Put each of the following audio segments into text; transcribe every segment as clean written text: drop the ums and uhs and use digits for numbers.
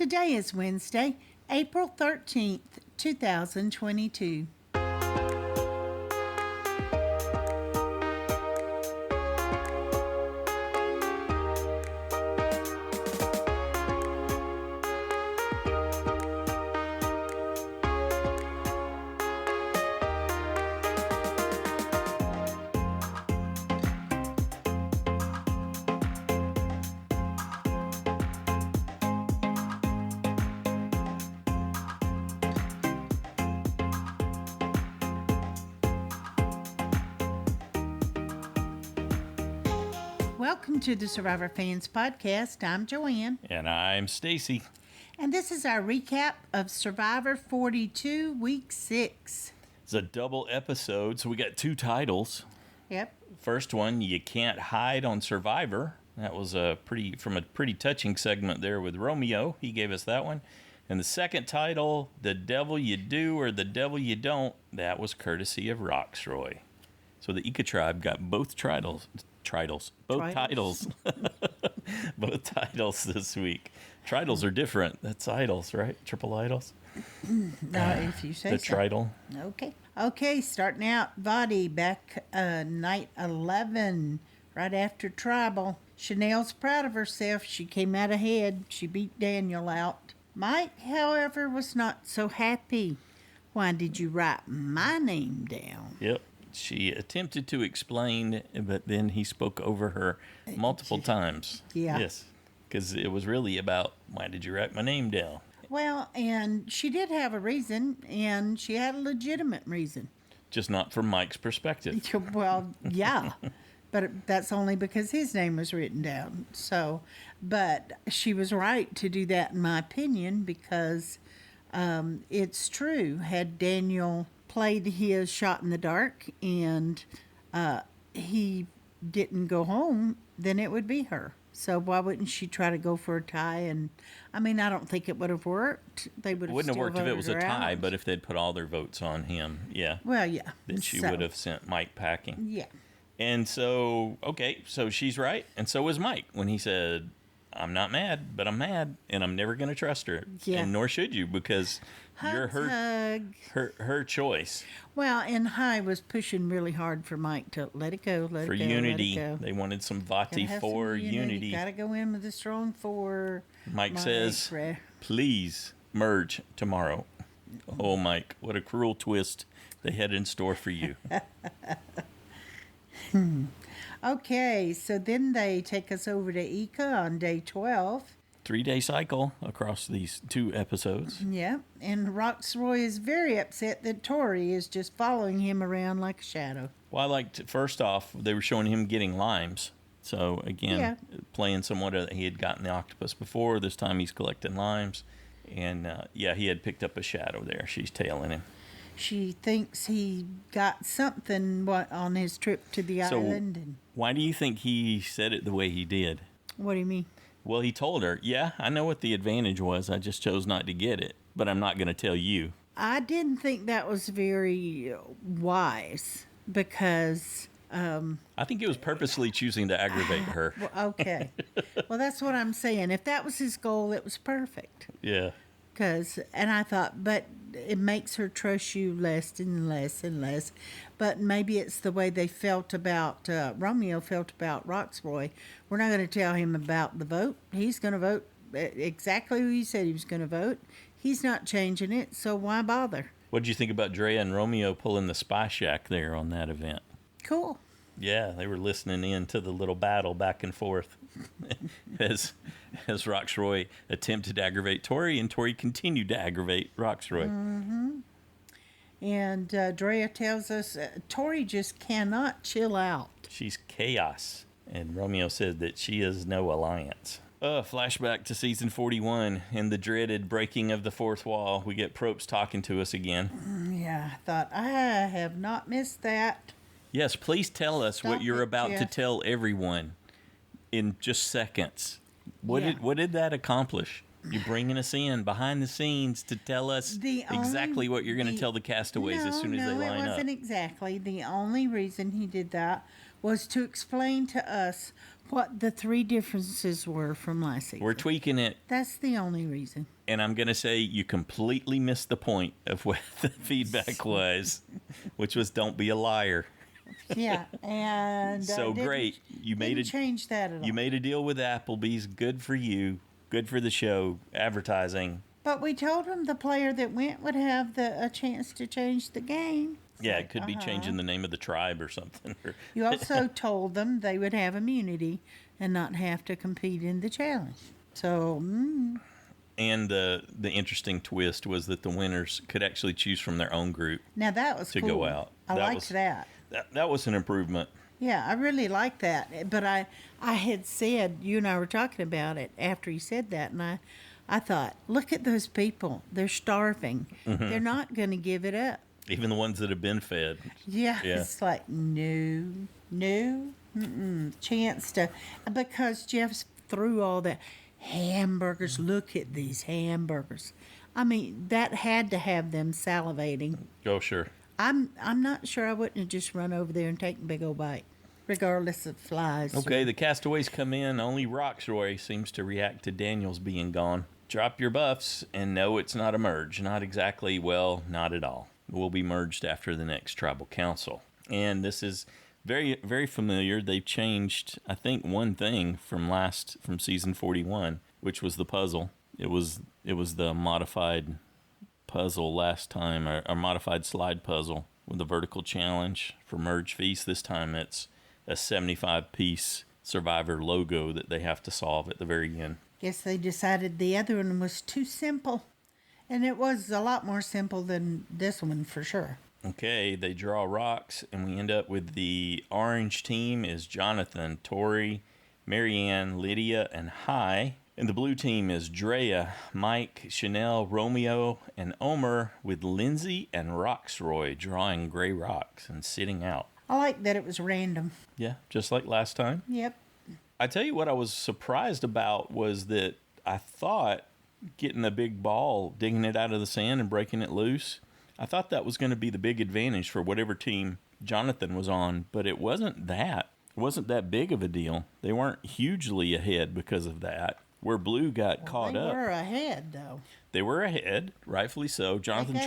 Today is Wednesday, April 13th, 2022. Welcome to the Survivor Fans Podcast. I'm Joanne. And I'm Stacy. And this is our recap of Survivor 42, Week 6. It's a double episode, so we got two titles. Yep. First one, You Can't Hide on Survivor. That was from a pretty touching segment there with Romeo. He gave us that one. And the second title, The Devil You Do or The Devil You Don't, that was courtesy of Rocksroy. So the Ika tribe got both titles. Both titles this week. Titles are different. That's idols, right? Triple idols. If you say the so. tridal. Okay. Starting out, Vadi back night 11, right after Tribal. Chanelle's proud of herself. She came out ahead. She beat Daniel out. Mike, however, was not so happy. Why did you write my name down? Yep. She attempted to explain, but then he spoke over her multiple times. Yeah. Yes, because it was really about, why did you write my name down? Well, and she did have a reason, and she had a legitimate reason. Just not from Mike's perspective. Well, yeah, but that's only because his name was written down. So, but she was right to do that, in my opinion, because it's true. Had Daniel played his shot in the dark and he didn't go home, then it would be her. So why wouldn't she try to go for a tie? And I mean, I don't think it would have worked. They would have. Wouldn't have worked if it was a tie, out. But if they'd put all their votes on him, yeah. Well, yeah. Then she would have sent Mike packing. Yeah. And so, okay, so she's right, and so was Mike when he said, I'm not mad, but I'm mad, and I'm never going to trust her. Yeah. And nor should you, because you're her choice. Well, and High was pushing really hard for Mike to let it go, for unity. They wanted some Vati for unity. Got to go in with a strong four. Mike says, please merge tomorrow. Oh, Mike, what a cruel twist they had in store for you. Okay, so then they take us over to Ika on day 12. 3-day cycle across these two episodes. Yeah, and Rocksroy is very upset that Tori is just following him around like a shadow. Well, I liked, first off, they were showing him getting limes. So, again, playing somewhat that he had gotten the octopus before. This time he's collecting limes. And, he had picked up a shadow there. She's tailing him. She thinks he got something on his trip to the island. And why do you think he said it the way he did? What do you mean? Well, he told her, I know what the advantage was. I just chose not to get it, but I'm not going to tell you. I didn't think that was very wise because I think he was purposely choosing to aggravate her. Well, okay. Well, that's what I'm saying. If that was his goal, it was perfect. Yeah. And I thought, but it makes her trust you less and less and less. But maybe it's the way they felt about, Romeo felt about Rocksroy. We're not going to tell him about the vote. He's going to vote exactly who he said he was going to vote. He's not changing it, so why bother? What did you think about Drea and Romeo pulling the spy shack there on that event? Cool. Yeah, they were listening in to the little battle back and forth as Rocksroy attempted to aggravate Tori, and Tori continued to aggravate Rocksroy. Mm-hmm. And Drea tells us Tori just cannot chill out. She's chaos. And Romeo said that she is no alliance. Flashback to season 41 and the dreaded breaking of the fourth wall. We get Probst talking to us again. Yeah, I thought, I have not missed that. Yes, please tell us what you're about to tell everyone in just seconds. What did that accomplish? You're bringing us in behind the scenes to tell us exactly what you're going to tell the castaways as soon as they line up. No, it wasn't exactly. The only reason he did that was to explain to us what the three differences were from last season. We're tweaking it, That's the only reason. and I'm going to say you completely missed the point of what the feedback was, which was don't be a liar. Yeah, and So great. You made didn't change that at all. You made a deal with Applebee's. Good for you. Good for the show. Advertising. But we told them the player that went would have a chance to change the game. Yeah, it could be changing the name of the tribe or something. You also told them they would have immunity and not have to compete in the challenge. So, And the interesting twist was that the winners could actually choose from their own group now that was to cool. go out. I liked that. That was an improvement. Yeah, I really like that. But I had said, you and I were talking about it after you said that, and I thought, look at those people. They're starving. Mm-hmm. They're not going to give it up. Even the ones that have been fed. Yeah, it's like, no, chance to, because Jeff threw all that hamburgers. Look at these hamburgers. I mean, that had to have them salivating. Oh, sure. I'm not sure I wouldn't have just run over there and taken a big old bite, regardless of flies. Okay, the castaways come in. Only Rocksroy seems to react to Daniel's being gone. Drop your buffs, and no, it's not a merge. Not exactly, well, not at all. Will be merged after the next tribal council. And this is very, very familiar. They've changed, I think, one thing from season 41, which was the puzzle. It was the modified puzzle last time, or modified slide puzzle with the vertical challenge for Merge Feast. This time it's a 75-piece Survivor logo that they have to solve at the very end. Guess they decided the other one was too simple. And it was a lot more simple than this one for sure. Okay, they draw rocks, and we end up with the orange team is Jonathan, Tori, Maryanne, Lydia, and Hi. And the blue team is Drea, Mike, Chanelle, Romeo, and Omar, with Lindsay and Rocksroy drawing gray rocks and sitting out. I like that it was random. Yeah, just like last time. Yep. I tell you what I was surprised about was that I thought getting a big ball, digging it out of the sand and breaking it loose, I thought that was going to be the big advantage for whatever team Jonathan was on, but it wasn't that. It wasn't that big of a deal. They weren't hugely ahead because of that. Where Blue got caught up. They were ahead, though. They were ahead, rightfully so. Jonathan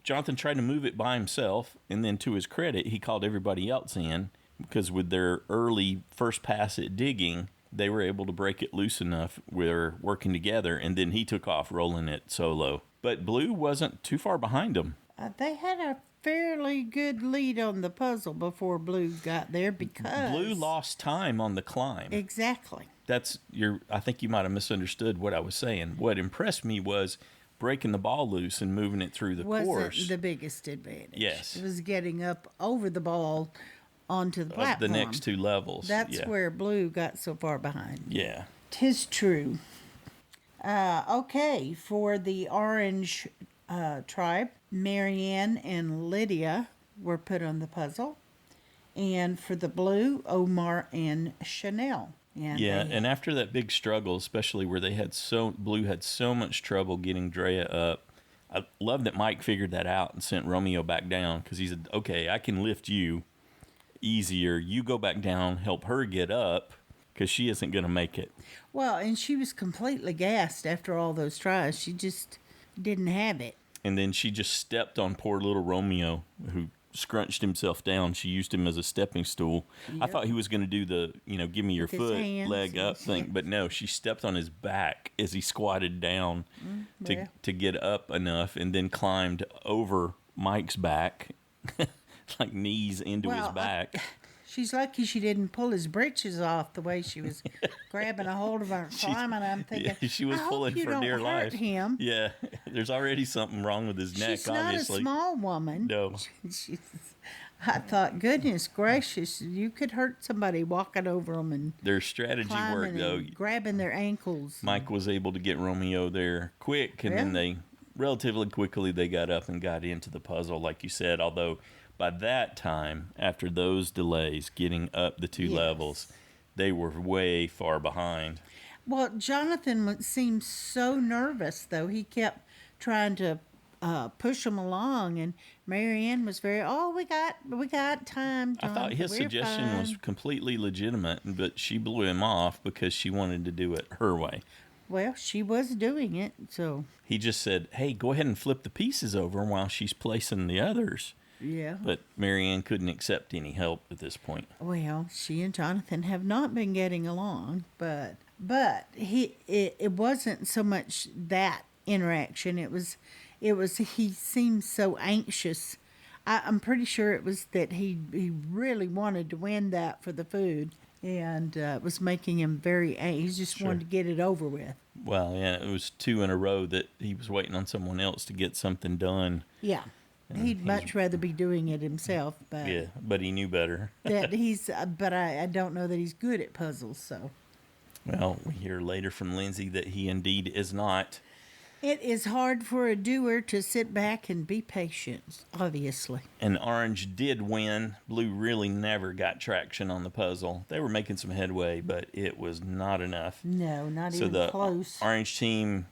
tried to move it by himself, and then to his credit, he called everybody else in, because with their early first pass at digging, they were able to break it loose enough. We're working together, and then he took off rolling it solo. But Blue wasn't too far behind him. They had a fairly good lead on the puzzle before Blue got there because Blue lost time on the climb. Exactly. I think you might have misunderstood what I was saying. What impressed me was breaking the ball loose and moving it through the course. Wasn't the biggest advantage. Yes. It was getting up over the ball onto the platform. The next two levels. That's where Blue got so far behind. Yeah. 'Tis true. Okay, for the orange tribe, Maryanne and Lydia were put on the puzzle. And for the blue, Omar and Chanelle. And after that big struggle, especially where Blue had so much trouble getting Drea up, I love that Mike figured that out and sent Romeo back down, because he said, okay, I can lift you easier. You go back down, help her get up, because she isn't going to make it. Well, and she was completely gassed after all those tries. She just didn't have it. And then she just stepped on poor little Romeo, who scrunched himself down. She used him as a stepping stool. Yep. I thought he was going to do the, give me your foot, leg up thing. But no, she stepped on his back as he squatted down to get up enough, and then climbed over Mike's back, like knees into his back. She's lucky she didn't pull his britches off the way she was grabbing a hold of her climbing. I'm thinking, she was pulling for dear life. Him. Yeah, there's already something wrong with his neck, obviously. She's not a small woman. No. I thought, goodness gracious, you could hurt somebody walking over them and their strategy worked, though. Grabbing their ankles. Mike was able to get Romeo there quick, and then they relatively quickly they got up and got into the puzzle, like you said, although by that time, after those delays, getting up the two levels, they were way far behind. Well, Jonathan seemed so nervous, though. He kept trying to push them along. And Maryanne was very, oh, we got time, I thought Jonathan. his We're suggestion was fine." completely legitimate, but she blew him off because she wanted to do it her way. Well, she was doing it, so He just said, hey, go ahead and flip the pieces over while she's placing the others. yeah. But Maryanne couldn't accept any help at this point. Well, she and Jonathan have not been getting along, but it wasn't so much that interaction. It was he seemed so anxious. I'm pretty sure it was that he really wanted to win that for the food, and it was making him very he just Sure. wanted to get it over with. Well, yeah, it was 2 in a row that he was waiting on someone else to get something done. Yeah. He'd much rather be doing it himself, but Yeah, but he knew better. that he's but I don't know that he's good at puzzles, so Well, we hear later from Lindsay that he indeed is not. it is hard for a doer to sit back and be patient, obviously. And Orange did win. Blue really never got traction on the puzzle. They were making some headway, but it was not enough. No, not So even the close. Orange team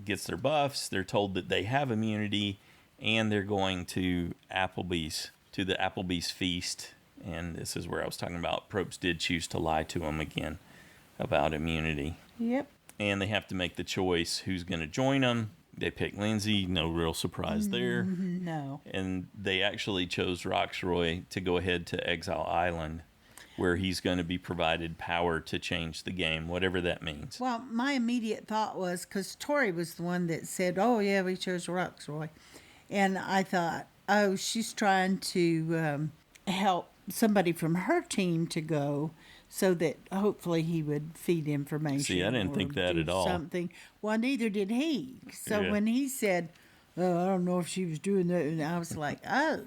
gets their buffs. They're told that they have immunity, and they're going to the Applebee's feast. And this is where I was talking about Probst did choose to lie to him again about immunity. Yep. And they have to make the choice who's going to join them. They pick Lindsay, no real surprise there. No. And they actually chose Rocksroy to go ahead to Exile Island, where he's going to be provided power to change the game, whatever that means. Well, my immediate thought was, because Tori was the one that said, oh, yeah, we chose Rocksroy. And I thought, oh, she's trying to help somebody from her team to go so that hopefully he would feed information. See, I didn't or think that do at all. Something. Well, neither did he. So Yeah. when he said, oh, I don't know if she was doing that, and I was like, oh,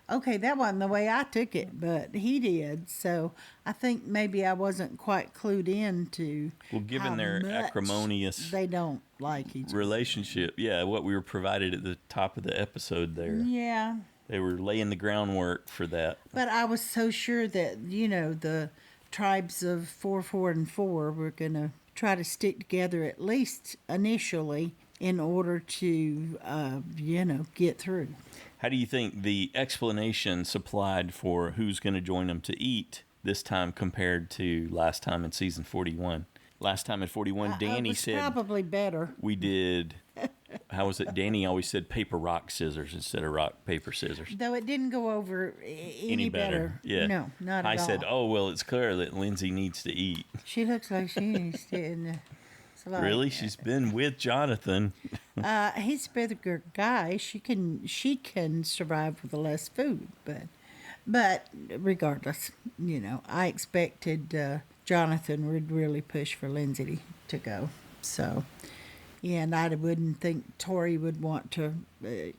okay, that wasn't the way I took it, but he did. So I think maybe I wasn't quite clued in to Well, given how their much acrimonious they don't like each other. relationship, yeah, what we were provided at the top of the episode there. Yeah. They were laying the groundwork for that. But I was so sure that, the tribes of 4, 4, and 4 were going to try to stick together at least initially in order to, get through. How do you think the explanation supplied for who's going to join them to eat this time compared to last time in season 41? Last time in 41, Danny it was said probably better. we did. How was it? Danny always said paper, rock, scissors instead of rock, paper, scissors. Though it didn't go over any better. Yeah. No, not at all. I said, oh, well, it's clear that Lindsay needs to eat. She looks like she needs to. And, it's like, Really? She's been with Jonathan. He's a bigger guy. She can survive with less food, but regardless, I expected Jonathan would really push for Lindsay to go. So, yeah, and I wouldn't think Tori would want to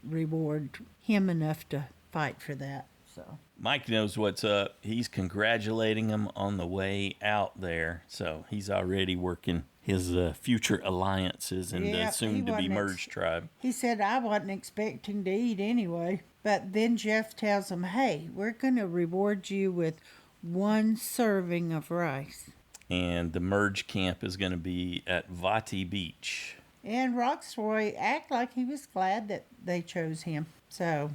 reward him enough to fight for that. So Mike knows what's up. He's congratulating him on the way out there. So he's already working his future alliances and the Yep, he soon-to-be wasn't merged tribe. he said, I wasn't expecting to eat anyway. But then Jeff tells him, hey, we're going to reward you with 1 serving of rice. And the merge camp is going to be at Vati Beach. And Rocksroy act like he was glad that they chose him. So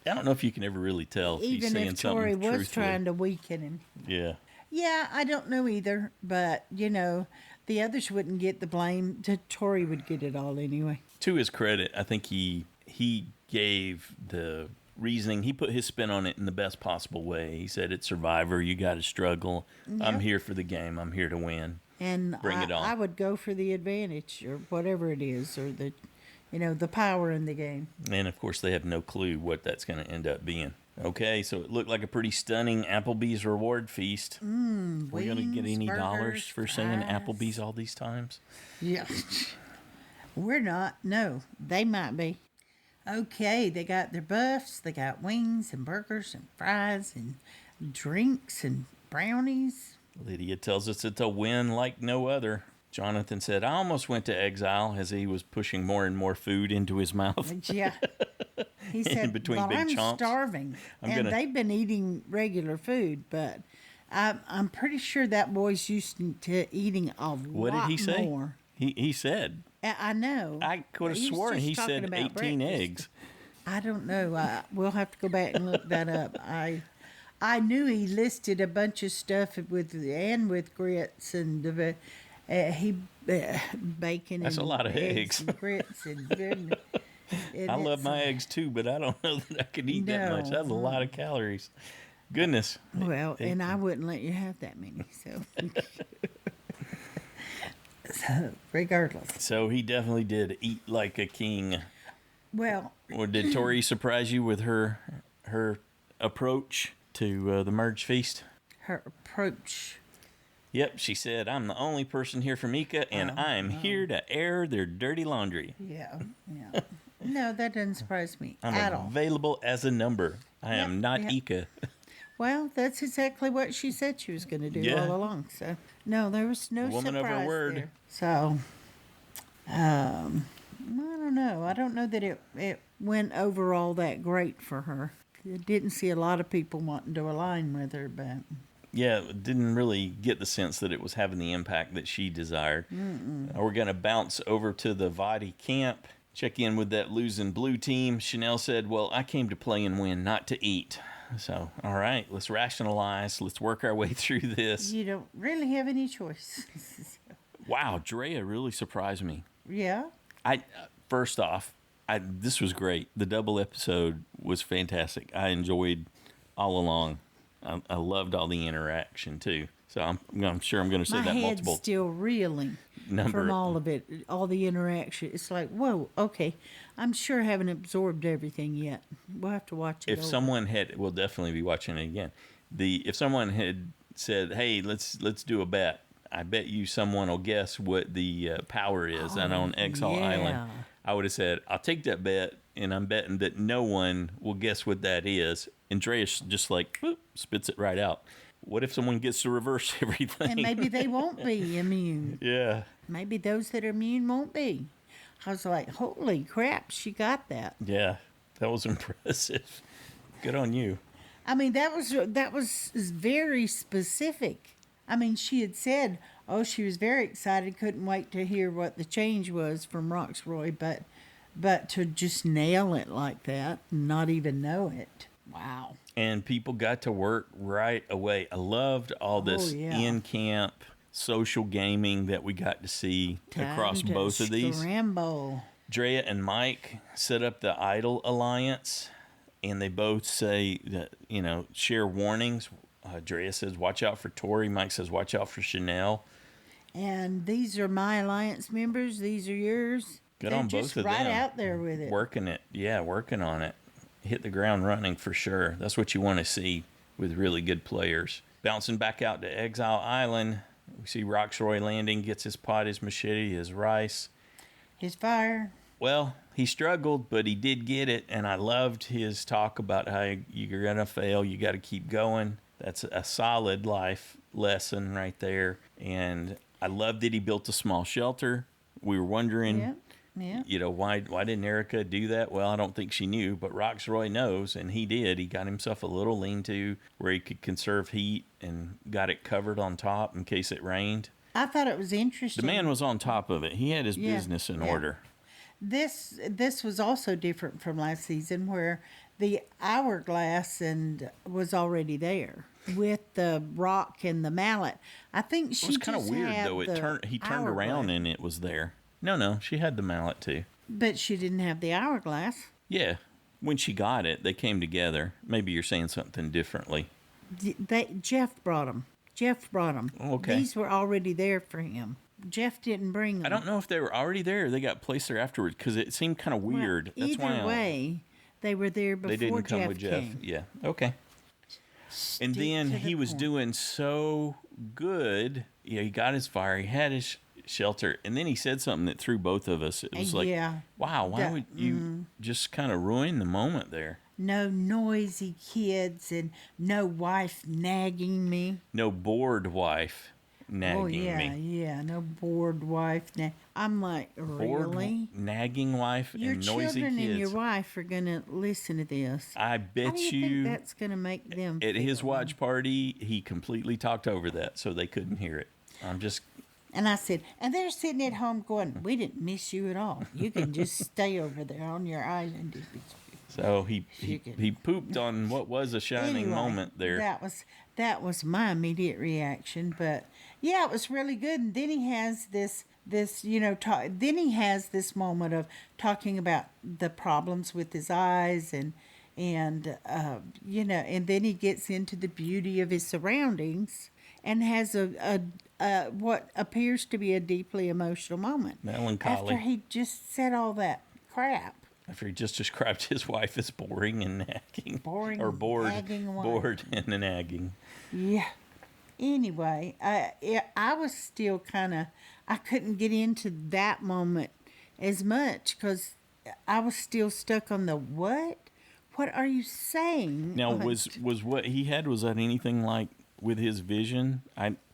I don't know if you can ever really tell if he's even saying if something Tori was truthfully. trying to weaken him. Yeah. Yeah, I don't know either. But, the others wouldn't get the blame. Tori would get it all anyway. To his credit, I think he gave the reasoning. He put his spin on it in the best possible way. He said, it's Survivor. You got to struggle. I'm Yep. here for the game. I'm here to win. And Bring it on. I would go for the advantage or whatever it is, or the power in the game. And, of course, they have no clue what that's going to end up being. Okay, so it looked like a pretty stunning Applebee's reward feast. We're going to get wings, any burgers, dollars for saying fries. Applebee's all these times? Yeah. We're not. No, they might be. Okay, they got their buffs. They got wings and burgers and fries and drinks and brownies. Lydia tells us it's a win like no other. Jonathan said, I almost went to exile as he was pushing more and more food into his mouth. Yeah. He said, between well, big I'm chomps. starving. They've been eating regular food, but I'm pretty sure that boy's used to eating a What lot did he say? more. He said. I know. I could have He was sworn just he talking said about 18 breakfast. eggs. I don't know. We'll have to go back and look that up. I knew he listed a bunch of stuff with grits and bacon. That's a and lot of eggs. and grits and I love my eggs too, but I don't know that I could eat that much. That's a lot of calories. Goodness. Well, and I wouldn't let you have that many. So, regardless. So he definitely did eat like a king. Well, Or did Tori surprise you with her approach to the merge feast? her approach. Yep, she said, "I'm the only person here from Ika, and I'm here to air their dirty laundry. Yeah. No, that doesn't surprise me I'm at all. available as a number. I am not yep. Ika." Well, that's exactly what she said she was going to do Yeah. all along. So, no, there was no Woman of her surprise word. there. So, I don't know. I don't know that it went overall that great for her. I didn't see a lot of people wanting to align with her, but Yeah, didn't really get the sense that it was having the impact that she desired. We're going to bounce over to the Vadi camp, check in with that losing blue team. Chanelle said, "Well, I came to play and win, not to eat." So, all right, let's rationalize. Let's work our way through this. you don't really have any choice. Wow, Drea really surprised me. Yeah. First off, this was great. The double episode was fantastic. I enjoyed all along. I loved all the interaction too. So I'm sure I'm going to say My that head's multiple. still reeling from all of it, all the interaction. It's like, whoa, okay. I'm sure I haven't absorbed everything yet. We'll have to watch it If over. someone had, we'll definitely be watching it again. If someone had said, "Hey, let's do a bet," I bet you someone will guess what the power is. And on Exile Island, I would have said, "I'll take that bet," and I'm betting that no one will guess what that is. And Drea's just like, boop, spits it right out. What if someone gets to reverse everything? And maybe they won't be immune. Yeah. Maybe those that are immune won't be. I was like, holy crap, she got that. Yeah, that was impressive. Good on you. I mean, that was very specific. I mean, she had said, oh, she was very excited, couldn't wait to hear what the change was from Rocksroy, but to just nail it like that and not even know it. Wow. And people got to work right away. I loved all this in-camp social gaming that we got to see across both of these. Scramble. Drea and Mike set up the Idol Alliance, and they both say that, share warnings. Drea says, "Watch out for Tori." Mike says, "Watch out for Chanelle." And these are my alliance members. These are yours. Good They're on both just of right them. out there with it. Working it. Yeah, working on it. Hit the ground running for sure. That's what you want to see with really good players. Bouncing back out to Exile Island, we see Rocksroy landing, gets his pot, his machete, his rice. His fire. Well, he struggled, but he did get it, and I loved his talk about how you're going to fail, you got to keep going. That's a solid life lesson right there. And I loved that he built a small shelter. We were wondering, why didn't Erica do that? Well, I don't think she knew, but Rocksroy knows, and he did. He got himself a little lean-to where he could conserve heat and got it covered on top in case it rained. I thought it was interesting. The man was on top of it. He had his business in order. This was also different from last season, where the hourglass was already there with the rock and the mallet. I think she It was kind of just weird had though. He turned hourglass. around and it was there. No, she had the mallet too. But she didn't have the hourglass. Yeah, when she got it, they came together. Maybe you're saying something differently. Jeff brought them. Okay. These were already there for him. Jeff didn't bring them. I don't know if they were already there or they got placed there afterwards because it seemed kind of weird. Well, either way, they were there before they didn't come Jeff with Jeff. came. Yeah. Okay. And then he was doing so good. Yeah, he got his fire. He had his shelter, and then he said something that threw both of us. It was like, wow, why would you just kind of ruin the moment there? No noisy kids and no wife nagging me. No bored wife nagging me. Yeah, no bored wife. I'm like, really? Nagging wife Your and noisy children kids. and your wife are going to listen to this. I bet How do you think that's going to make them at his feel? watch party, he completely talked over that so they couldn't hear it. And I said, and they're sitting at home going, we didn't miss you at all. You can just stay over there on your island. So he pooped on what was a shining moment there. That was my immediate reaction. But yeah, it was really good. And then he has this then he has this moment of talking about the problems with his eyes and and then he gets into the beauty of his surroundings and has a what appears to be a deeply emotional moment. Melancholy. After he just said all that crap. After he just described his wife as boring and nagging. Boring, or bored, nagging wife. bored and nagging. Yeah. Anyway, I was still I couldn't get into that moment as much because I was still stuck on the what? What are you saying? Now, was what he had, was that anything like with his vision?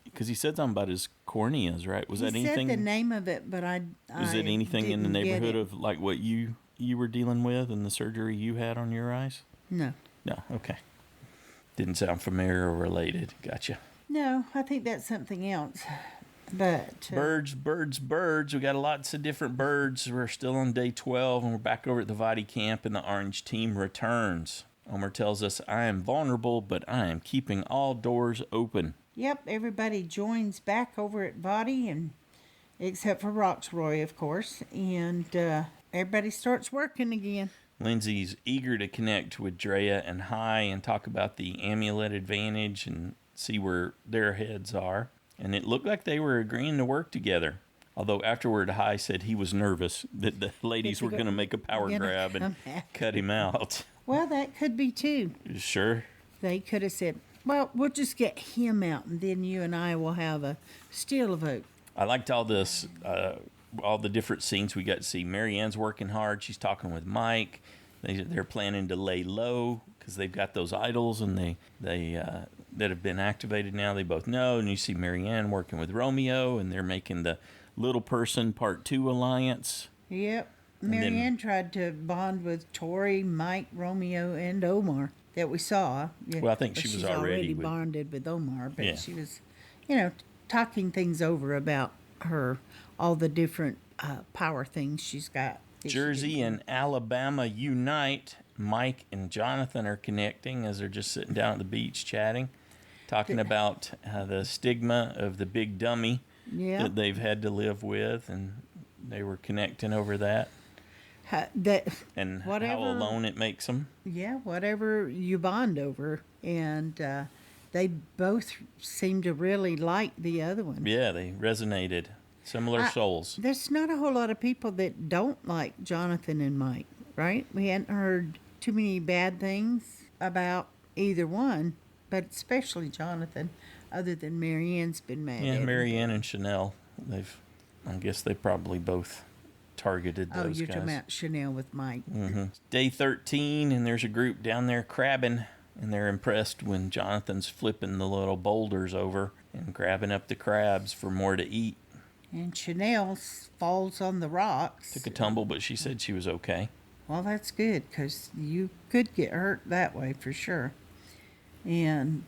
Because he said something about his corneas, right? Was that anything? He said the name of it, but Was it anything in the neighborhood of like what you were dealing with and the surgery you had on your eyes? No. No, okay. Didn't sound familiar or related. Gotcha. No, I think that's something else. But birds. We got lots of different birds. We're still on day 12, and we're back over at the Vadi camp, and the orange team returns. Omar tells us, I am vulnerable, but I am keeping all doors open. Yep, everybody joins back over at Vadi, and except for Rocksroy, of course, and everybody starts working again. Lindsay's eager to connect with Drea and Hai and talk about the amulet advantage and see where their heads are. And it looked like they were agreeing to work together. Although afterward, Hai said he was nervous that the ladies were going to make a power grab and cut him out. Well, that could be too. Sure. They could have said, well, we'll just get him out, and then you and I will have still a vote. I liked all this, all the different scenes we got to see. Maryanne's working hard. She's talking with Mike. They're planning to lay low because they've got those idols and they that have been activated now. They both know. And you see Maryanne working with Romeo, and they're making the Little Person Part 2 alliance. Yep. Maryanne tried to bond with Tori, Mike, Romeo, and Omar that we saw. Well, I think she was already bonded with Omar, but yeah. She was, talking things over about all the different power things she's got. Jersey and Alabama unite. Mike and Jonathan are connecting as they're just sitting down at the beach chatting, talking about the stigma of the big dummy that they've had to live with, and they were connecting over that. And how alone it makes them. Yeah, whatever you bond over. And they both seem to really like the other one. Yeah, they resonated. Similar souls. There's not a whole lot of people that don't like Jonathan and Mike, right? We hadn't heard too many bad things about either one, but especially Jonathan, other than Maryanne's been mad at him. Maryanne and Chanelle. I guess they probably both targeted those guys. Oh, you're talking about Chanelle with Mike. Mm-hmm. Day 13, and there's a group down there crabbing, and they're impressed when Jonathan's flipping the little boulders over and grabbing up the crabs for more to eat. And Chanelle falls on the rocks. Took a tumble, but she said she was okay. Well, that's good, because you could get hurt that way for sure. And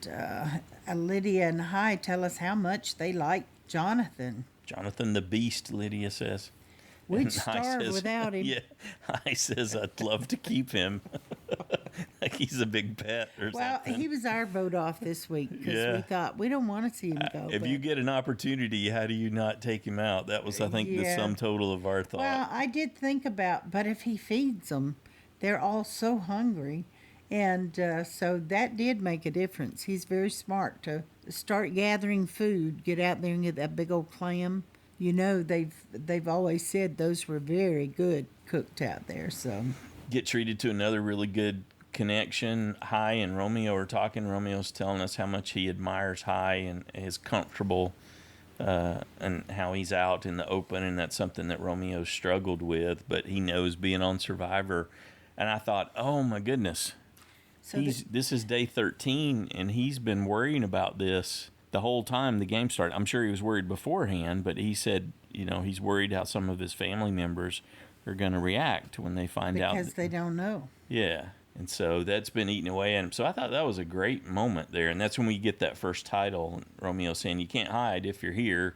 Lydia and Hai tell us how much they like Jonathan. Jonathan the Beast, Lydia says. We'd starve without him. Yeah, Hai says, I'd love to keep him. Like he's a big pet or something. Well, he was our vote off this week because we thought we don't want to see him go. If you get an opportunity, how do you not take him out? That was, I think, the sum total of our thought. Well, I did think about, but if he feeds them, they're all so hungry. And so that did make a difference. He's very smart to start gathering food, get out there and get that big old clam. They've always said those were very good cooked out there. So get treated to another really good connection. Hai and Romeo are talking. Romeo's telling us how much he admires Hai and is comfortable and how he's out in the open, and that's something that Romeo struggled with, but he knows being on Survivor. And I thought, oh my goodness, so this is day 13, and he's been worrying about this the whole time the game started. I'm sure he was worried beforehand, but he said, he's worried how some of his family members are going to react when they find out. Because they don't know. Yeah. And so that's been eating away at him. So I thought that was a great moment there. And that's when we get that first title. Romeo saying, you can't hide if you're here.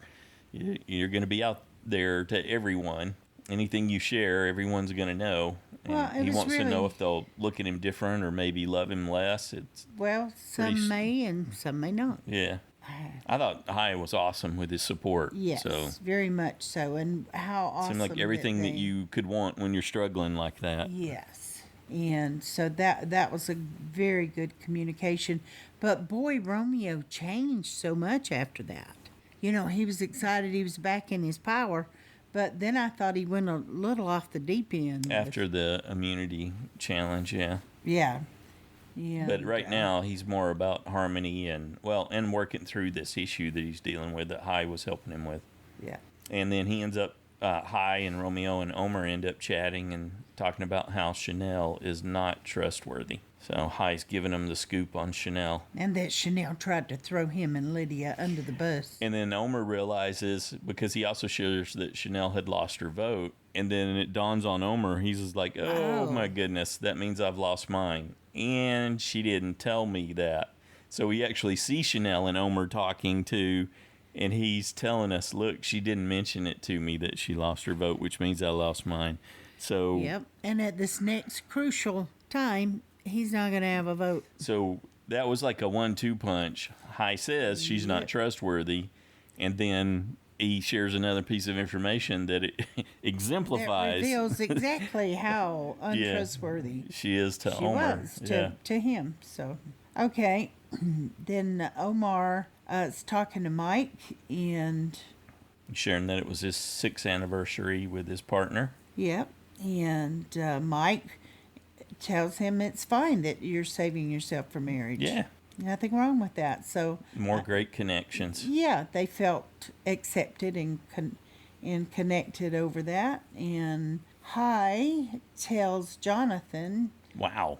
You're going to be out there to everyone. Anything you share, everyone's going to know. And Well, it he was wants to really- know if they'll look at him different or maybe love him less. Well, Pretty some s- may and some may not. Yeah. I thought High was awesome with his support. Yes, So very much so. And how awesome. seemed like everything that they- you could want when you're struggling like that. Yes. And so that was a very good communication. But boy, Romeo changed so much after that. You know, he was excited he was back in his power, but then I thought he went a little off the deep end. After the immunity challenge, yeah. Yeah. Yeah. But right now, he's more about harmony and working through this issue that he's dealing with that High was helping him with. Yeah. And then he ends up, High and Romeo and Omar end up chatting and talking about how Chanelle is not trustworthy. So High's giving him the scoop on Chanelle. And that Chanelle tried to throw him and Lydia under the bus. And then Omar realizes, because he also shares that Chanelle had lost her vote, and then it dawns on Omar, he's just like, oh my goodness, that means I've lost mine. And she didn't tell me that. So we actually see Chanelle and Omar talking too, and he's telling us, look, she didn't mention it to me that she lost her vote, which means I lost mine. So Yep. And at this next crucial time, he's not going to have a vote. So that was like a 1-2 punch. High says she's not trustworthy, and then he shares another piece of information that it exemplifies. That reveals exactly how untrustworthy she is to she Omar. was to him. So, okay. Then Omar is talking to Mike, and Sharing that it was his 6th anniversary with his partner. yep. And Mike tells him it's fine that you're saving yourself for marriage. Yeah. Nothing wrong with that. So, More great connections. yeah, they felt accepted and connected over that. And High tells Jonathan, Wow.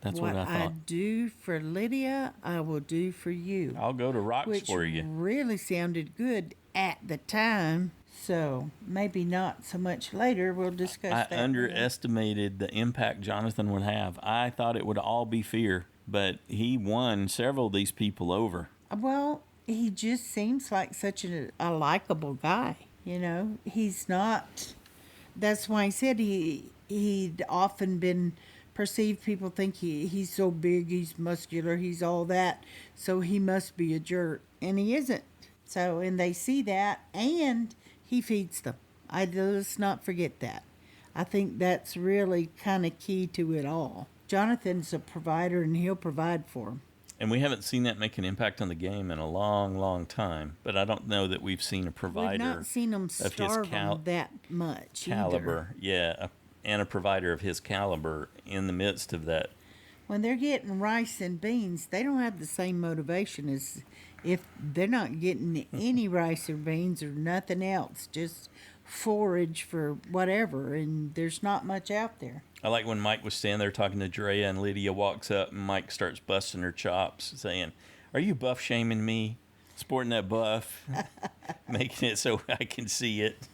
That's what I thought. do for Lydia, I will do for you. I'll go to Rocks Which for you. really sounded good at the time. So maybe not so much later. We'll discuss I that. underestimated the impact Jonathan would have. I thought it would all be fear, but he won several of these people over. Well, he just seems like such a likable guy. You know, he's not. That's why I said he'd often been perceived. People think he's so big, he's muscular, he's all that, so he must be a jerk, and he isn't. So, and they see that, and he feeds them. Let's not forget that. I think that's really kind of key to it all. Jonathan's a provider, and he'll provide for them. And we haven't seen that make an impact on the game in a long, long time. But I don't know that we've seen a provider We've not seen them of his starve them that much caliber. either. Yeah, and a provider of his caliber in the midst of that. When they're getting rice and beans, they don't have the same motivation as if they're not getting any rice or beans or nothing else, just forage for whatever, and there's not much out there. I like when Mike was standing there talking to Drea and Lydia walks up and Mike starts busting her chops, saying, "Are you buff shaming me? Sporting that buff, making it so I can see it."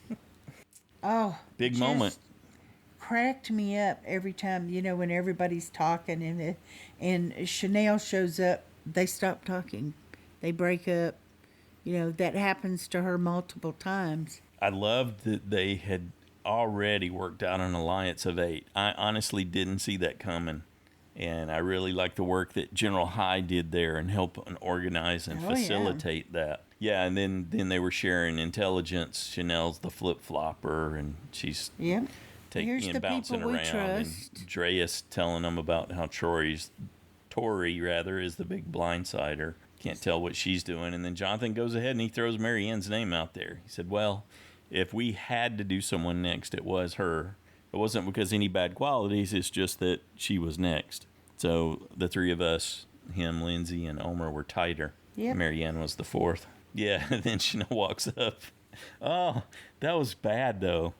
Oh, Big just moment. Cracked me up every time, when everybody's talking and Chanelle shows up, they stop talking. They break up. That happens to her multiple times. I loved that they had already worked out an alliance of 8. I honestly didn't see that coming. And I really like the work that General High did there and help and organize and facilitate that. Yeah, and then they were sharing intelligence. Chanelle's the flip-flopper, and she's Yep. taking Here's and the bouncing people we around. trust. And Drea's telling them about how Tori, is the big blindsider. Can't tell what she's doing. And then Jonathan goes ahead and he throws Maryanne's name out there. He said, well, if we had to do someone next, it was her. It wasn't because any bad qualities. It's just that she was next. So the 3 of us, him, Lindsay, and Omar, were tighter. Yep. Maryanne was the 4th. Yeah, and then Chanelle walks up. Oh, that was bad, though.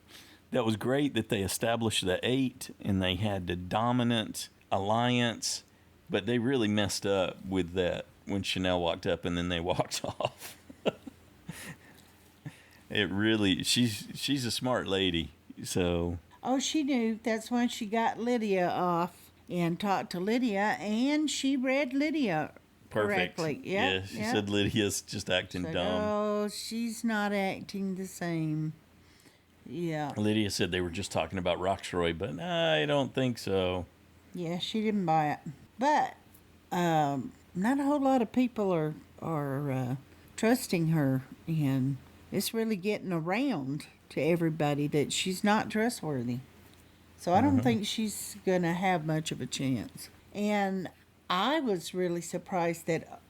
That was great that they established the 8 and they had the dominant alliance, but they really messed up with that when Chanelle walked up and then they walked off. It really, she's a smart lady, so. Oh, she knew. That's why she got Lydia off and talked to Lydia, and she read Lydia perfect. correctly. Yeah, Yep, she yep. said Lydia's just acting Said, dumb. oh, she's not acting the same. Yeah. Lydia said they were just talking about Rocksroy, but I don't think so. Yeah, she didn't buy it. But not a whole lot of people are trusting her, and it's really getting around to everybody that she's not trustworthy. So I don't think she's going to have much of a chance. And I was really surprised that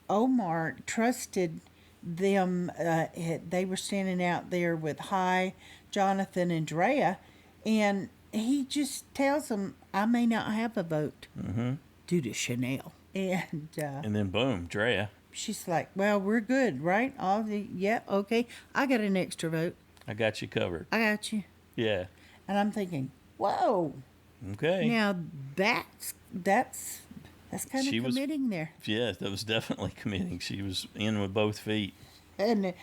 Omar trusted them. They were standing out there with Hi, Jonathan, and Drea, and he just tells them, I may not have a vote due to Chanelle. And then boom, Drea. She's like, well, we're good, right? Yeah, okay. I got an extra vote. I got you covered. I got you. Yeah. And I'm thinking, whoa. Okay. Now that's kind She of was- committing there. Yeah, that was definitely committing. She was in with both feet. And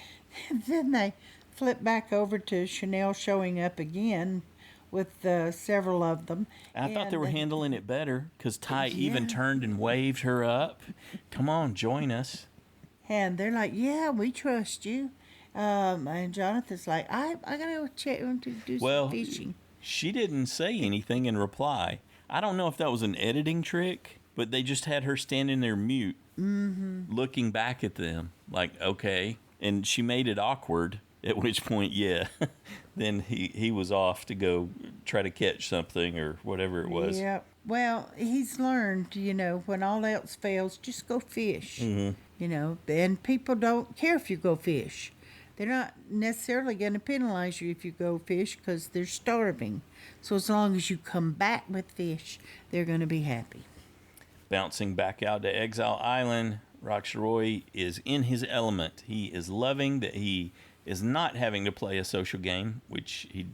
then they flip back over to Chanelle showing up again with several of them. I thought they were handling it better because Ty even Yeah. turned and waved her up. Come on, join us. And they're like, yeah, we trust you. And Jonathan's like, I gotta go check to do Well, some fishing. she didn't say anything in reply. I don't know if that was an editing trick, but they just had her standing there mute, looking back at them like, okay. And she made it awkward, at which point, yeah, then he was off to go try to catch something or whatever it was. Yep. Well, he's learned, when all else fails, just go fish. And people don't care if you go fish. They're not necessarily going to penalize you if you go fish because they're starving. So as long as you come back with fish, they're going to be happy. Bouncing back out to Exile Island, Rocksroy is in his element. He is loving that he is not having to play a social game, which he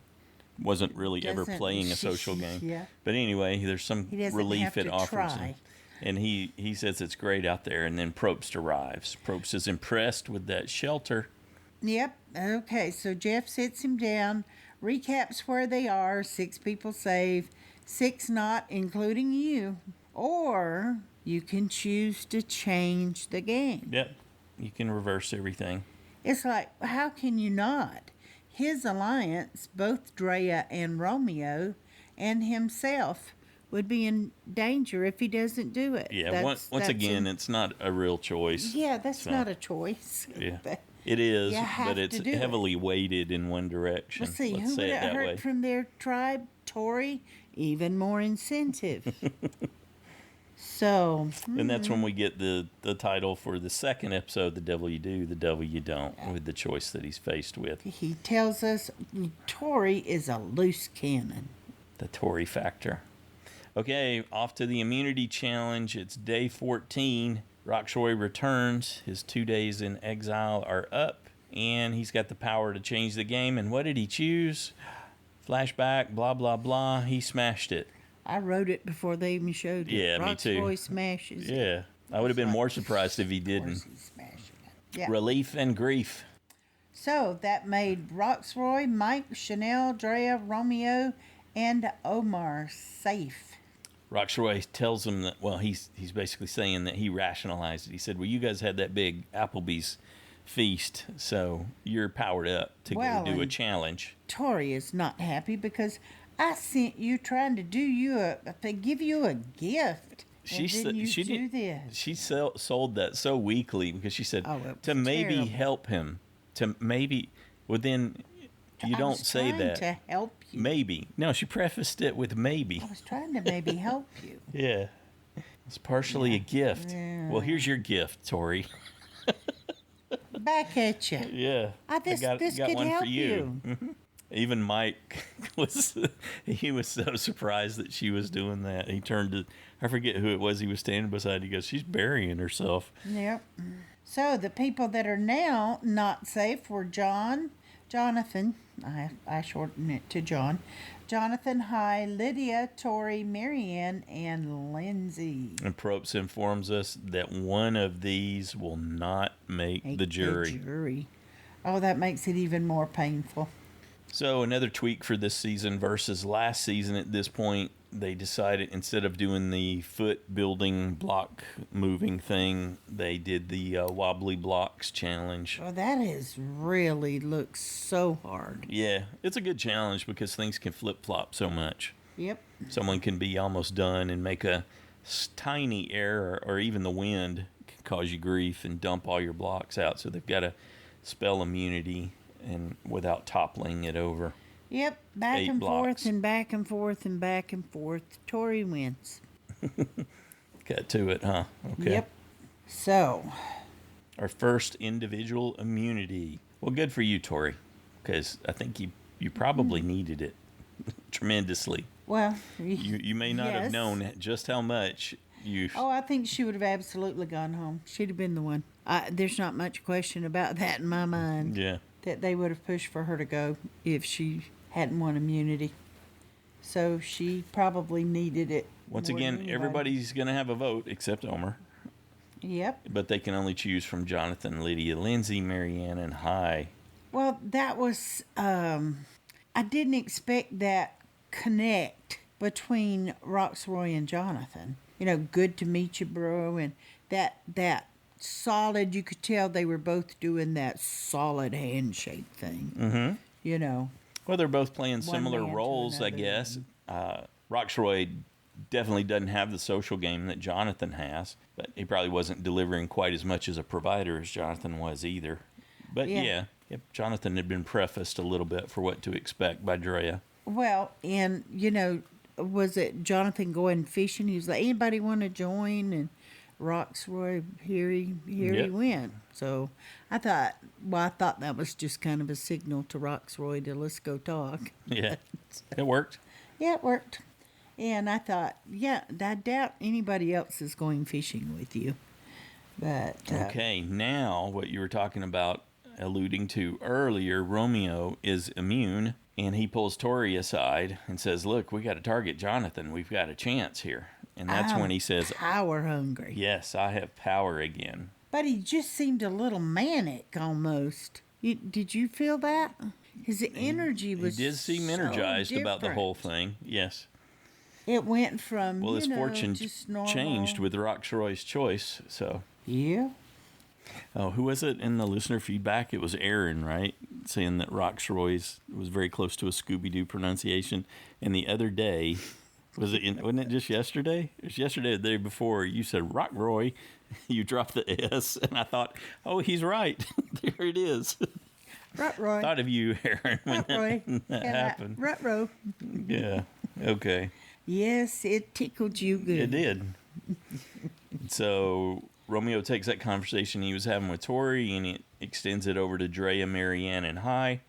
wasn't really ever Doesn't- playing a social game. Yeah. But anyway, there's some He doesn't relief have it to offers him. try. And he says it's great out there. And then Probst arrives. Probst is impressed with that shelter. Yep. Okay, so Jeff sits him down, recaps where they are, 6 people saved, 6 not, including you. Or you can choose to change the game. Yep, you can reverse everything. It's like, how can you not? His alliance, both Drea and Romeo, and himself would be in danger if he doesn't do it. Yeah, once again, it's not a real choice. Yeah, that's So, not a choice. Yeah, But it is, you have but it's to do it. heavily weighted in one direction. let's see, Let's who say would it it that hurt way. from their tribe? Tori? Even more incentive. So, And that's when we get the title for the second episode, The Devil You Do, The Devil You Don't, with the choice that he's faced with. he tells us Tori is a loose cannon. The Tori factor. Okay, off to the immunity challenge. It's day 14. Rocksroy returns. His 2 days in exile are up, and he's got the power to change the game. And what did he choose? Flashback, blah, blah, blah. He smashed it. I wrote it before they even showed it. Yeah, me too. Rocksroy smashes it. Yeah, I would have been Like, more surprised if he Of didn't. course he's smashing it. Yeah. Relief and grief. So that made Rocksroy, Mike, Chanelle, Drea, Romeo, and Omar safe. Rocksroy tells him that, well, he's basically saying that he rationalized it. He said, well, you guys had that big Applebee's feast, so you're powered up to Well, go do a and- challenge. Tori is not happy because I sent you trying to do you give you a gift. She and said then you she do did. this. She sold that so weakly because she said Oh, it to was maybe terrible. help him. To maybe, well then you I don't was say trying that. to help you. Maybe no, she prefaced it with maybe. I was trying to maybe help you. Yeah, it's partially a gift. Yeah. Well, here's your gift, Tori. Back at you. Yeah, This got could one help for you. Even Mike he was so surprised that she was doing that. He turned to, I forget who it was he was standing beside. He goes, she's burying herself. Yep. So the people that are now not safe were Jonathan, I shorten it to John, Jonathan, Hi, Lydia, Tori, Maryanne, and Lindsay. And Probst informs us that one of these will not make the jury. Oh, that makes it even more painful. So another tweak for this season versus last season at this point, they decided instead of doing the foot building block moving thing, they did the wobbly blocks challenge. Oh, that is really looks so hard. Yeah, it's a good challenge because things can flip-flop so much. Yep. Someone can be almost done and make a tiny error, or even the wind can cause you grief and dump all your blocks out. So they've got to spell immunity and without toppling it over. Yep, back 8 and blocks. forth and back and forth and back and forth. Tori wins. Got to it, huh? Okay. Yep. So, Our first individual immunity. Well, good for you, Tori, because I think you probably needed it tremendously. well, You may not have yes. known just how much you. Oh, I think she would have absolutely gone home. She'd have been the one. There's not much question about that in my mind. Yeah. That they would have pushed for her to go if she hadn't won immunity. So she probably needed it. Once more than again, anybody. everybody's going to have a vote except Omar. Yep. But they can only choose from Jonathan, Lydia, Lindsay, Maryanne, and Hi. Well, that was. I didn't expect that connect between Rocksroy and Jonathan. You know, good to meet you, bro, and that solid. You could tell they were both doing that solid handshake thing. Mm-hmm. You know. Well, they're both playing One similar man to roles, I another. guess. Rocksroy definitely doesn't have the social game that Jonathan has, but he probably wasn't delivering quite as much as a provider as Jonathan was either. But Yeah. Yep, Jonathan had been prefaced a little bit for what to expect by Drea. Well, and you know, was it Jonathan going fishing? He was like, "Anybody want to join?" And Rocksroy, here he Yep. went. So I thought that was just kind of a signal to Rocksroy to let's go talk. Yeah, it worked. Yeah, it worked. And I thought, yeah, I doubt anybody else is going fishing with you. But Okay, now what you were talking about, alluding to earlier, Romeo is immune, and he pulls Tori aside and says, "Look, we got to target Jonathan. We've got a chance here." And that's I'm when he says, power hungry. "Yes, I have power again." But he just seemed a little manic almost. Did you feel that? His energy He was did seem so energized about the different. whole thing. Yes. It went from Well, his fortune just normal. changed with Rocksroy's choice. So, Yeah. oh, who was it in the listener feedback? It was Aaron, right? Saying that Rocksroy's was very close to a Scooby-Doo pronunciation. And the other day, wasn't it just yesterday? It was yesterday or the day before. You said Rocksroy. You dropped the S. And I thought, oh, he's right. There it is. Rutroy. Thought of you, Aaron, when Rutroy. that happened. Rutro. Yeah. Okay. Yes, it tickled you good. It did. So Romeo takes that conversation he was having with Tori and it extends it over to Drea, Maryanne, and Hi.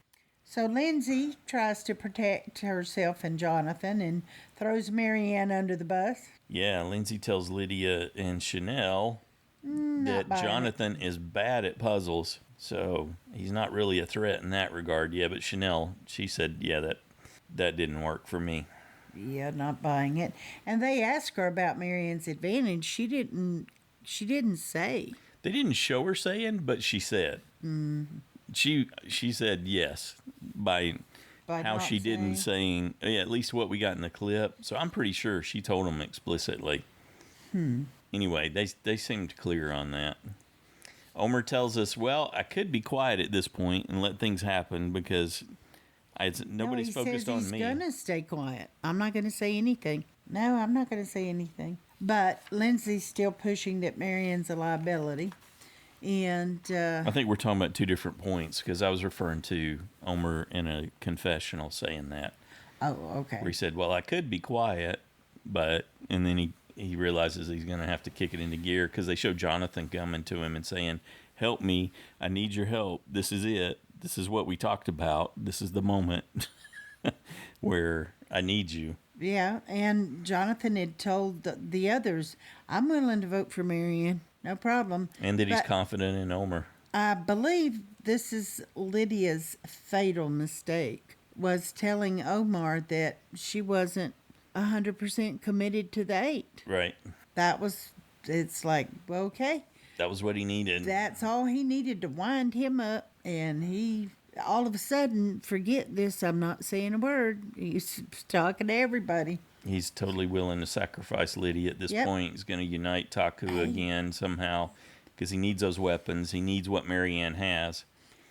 So Lindsay tries to protect herself and Jonathan and throws Maryanne under the bus. Yeah, Lindsay tells Lydia and Chanelle that buying it. Jonathan is bad at puzzles. So he's not really a threat in that regard. Yeah, but Chanelle, she said, yeah, that didn't work for me. Yeah, not buying it. And they asked her about Maryanne's advantage. She didn't say. They didn't show her saying, but she said. She said yes by By how not she didn't saying. saying, yeah, at least what we got in the clip. So I'm pretty sure she told them explicitly. Anyway, they seemed clear on that. Omar tells us, well, I could be quiet at this point and let things happen because nobody's focused on me. He's going to stay quiet. I'm not going to say anything. No, I'm not going to say anything. But Lindsay's still pushing that Maryanne's a liability. And I think we're talking about two different points because I was referring to Omar in a confessional saying that. oh, okay. Where he said, well, I could be quiet, but, and then he realizes he's going to have to kick it into gear because they show Jonathan coming to him and saying, help me, I need your help, this is it, this is what we talked about, this is the moment where I need you. Yeah, and Jonathan had told the others, I'm willing to vote for Maryanne, no problem. And that he's But confident in Omar. I believe this is Lydia's fatal mistake, was telling Omar that she wasn't 100% committed to the 8. Right. It's like, well, okay, That was what he needed. that's all he needed to wind him up, and he all of a sudden, forget this, I'm not saying a word. He's talking to everybody. He's totally willing to sacrifice Lydia at this point. He's going to unite Taku again somehow because he needs those weapons. He needs what Maryanne has.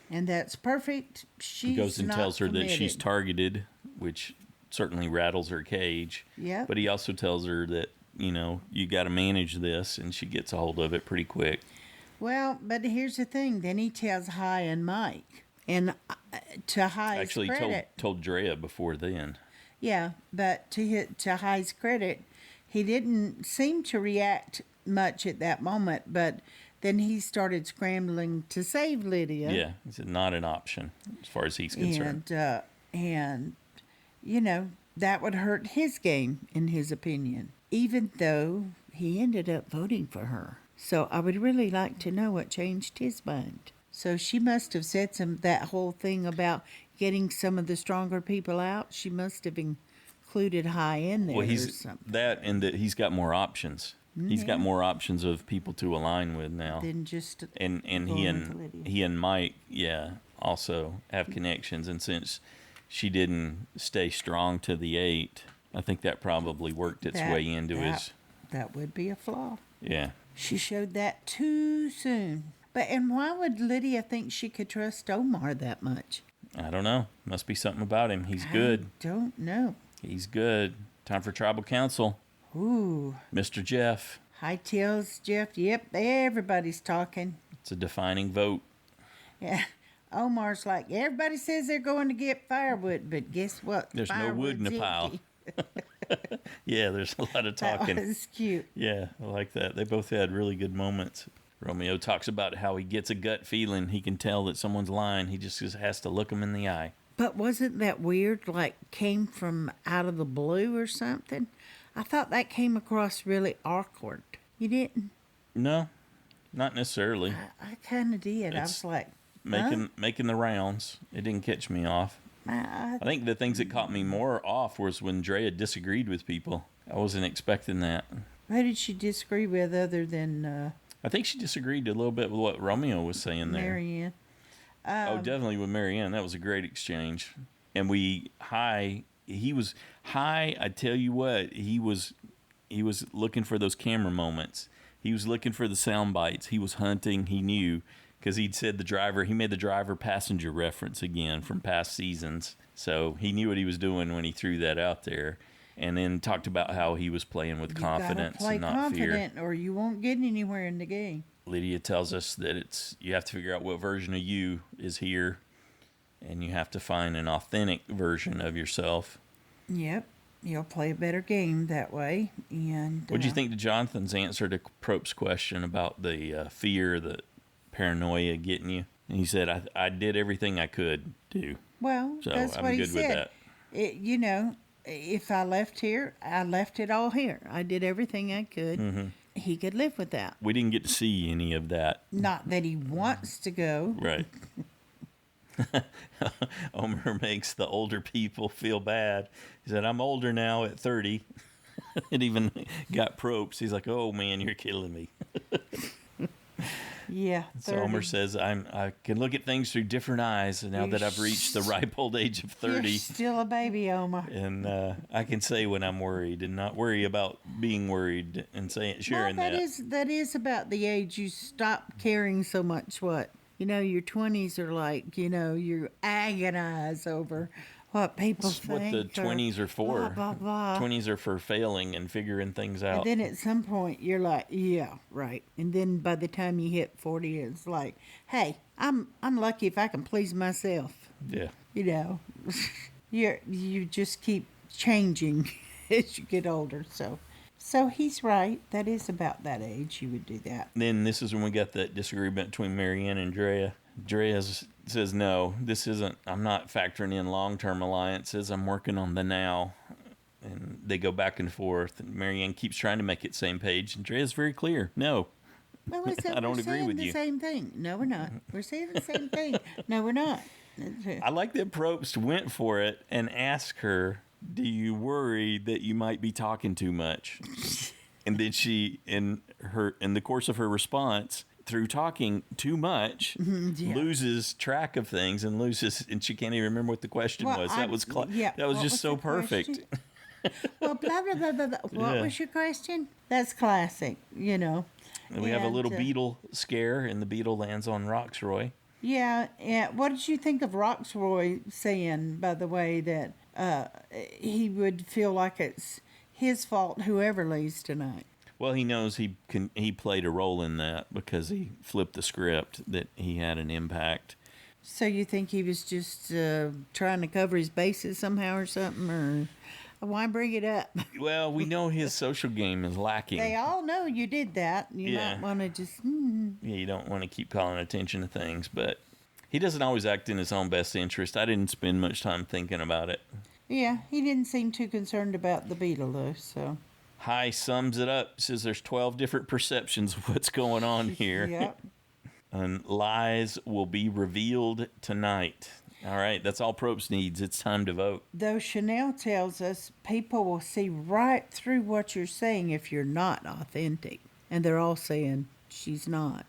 And that's perfect. He goes and tells her that she's targeted, which certainly rattles her cage. Yeah. But he also tells her that, you got to manage this, and she gets a hold of it pretty quick. Well, but here's the thing. Then he tells Hai and Mike. And to Hai's credit... Actually told Drea before then. Yeah, but to Hai's credit, he didn't seem to react much at that moment, but then he started scrambling to save Lydia. Yeah, he said not an option as far as he's concerned. And that would hurt his game, in his opinion, even though he ended up voting for her. So I would really like to know what changed his mind. So she must have said that whole thing about getting some of the stronger people out. She must have included Hai in there or something. That and that he's got more options. He's got more options of people to align with now. Than just and he and Mike, also have connections. And since she didn't stay strong to the 8, I think that probably worked its way into his. That would be a flaw. Yeah. She showed that too soon. And why would Lydia think she could trust Omar that much? I don't know. Must be something about him. He's good. I don't know. He's good. Time for tribal council. Ooh. Mr. Jeff. Hightails Jeff. Yep, everybody's talking. It's a defining vote. Yeah. Omar's like, everybody says they're going to get firewood, but guess what? There's no wood in the pile. Yeah, there's a lot of talking. That was cute. Yeah, I like that. They both had really good moments. Romeo talks about how he gets a gut feeling. He can tell that someone's lying. He just has to look them in the eye. But wasn't that weird, like came from out of the blue or something? I thought that came across really awkward. You didn't? No, not necessarily. I kind of did. I was like, making the rounds. It didn't catch me off. I think the things that caught me more off was when Drea disagreed with people. I wasn't expecting that. Who did she disagree with other than... I think she disagreed a little bit with what Romeo was saying there. Maryanne. Definitely with Maryanne. That was a great exchange. And I tell you what, he was looking for those camera moments. He was looking for the sound bites. He was hunting. He knew, because he made the driver passenger reference again from past seasons. So he knew what he was doing when he threw that out there. And then talked about how he was playing with confidence and not fear. Play confident, or you won't get anywhere in the game. Lydia tells us that you have to figure out what version of you is here, and you have to find an authentic version of yourself. Yep, you'll play a better game that way. And what do you think to Jonathan's answer to Prope's question about the fear, the paranoia getting you? And he said, "I did everything I could do." Well, so that's I'm what good he said. With that. If I left here, I left it all here. I did everything I could. Mm-hmm. He could live with that. We didn't get to see any of that. Not that he wants to go. Right. Omar makes the older people feel bad. He said, "I'm older now at 30. It even got Propes. He's like, "Oh, man, you're killing me." Yeah. 30. So Omar says, I can look at things through different eyes now that I've reached the ripe old age of 30. You're still a baby, Omar. And I can say when I'm worried and not worry about being worried and sharing that. That is about the age you stop caring so much what. Your 20s are like, you agonize over what people That's think. what the 20s are for. Blah, blah, blah. 20s are for failing and figuring things out. And then at some point, you're like, yeah, right. And then by the time you hit 40, it's like, hey, I'm lucky if I can please myself. Yeah. You just keep changing as you get older. So he's right. That is about that age you would do that. Then this is when we got that disagreement between Maryanne and Drea. Drea says, "No, I'm not factoring in long-term alliances. I'm working on the now." And they go back and forth. And Maryanne keeps trying to make it same page. And Drea's very clear. No, I don't agree with you. We're saying the same thing. No, we're not. We're saying the same thing. No, we're not. I like that Probst went for it and asked her, "Do you worry that you might be talking too much?" And then she, in the course of her response, through talking too much, loses track of things and she can't even remember what the question was. That was just so perfect. Well, blah, blah, blah, blah, blah. What was your question? That's classic, you know. And we have a little beetle scare, and the beetle lands on Rocksroy. Yeah. What did you think of Rocksroy saying, by the way, that he would feel like it's his fault whoever leaves tonight? Well, he knows he played a role in that because he flipped the script, that he had an impact. So you think he was just trying to cover his bases somehow or something, or why bring it up? Well, we know his social game is lacking. They all know you did that. You might want to just... Yeah, you don't want to keep calling attention to things, but he doesn't always act in his own best interest. I didn't spend much time thinking about it. Yeah, he didn't seem too concerned about the beetle, though, so... High sums it up, says there's 12 different perceptions of what's going on here. Yep. And lies will be revealed tonight. All right, that's all Probst needs. It's time to vote. Though Chanelle tells us people will see right through what you're saying if you're not authentic. And they're all saying she's not.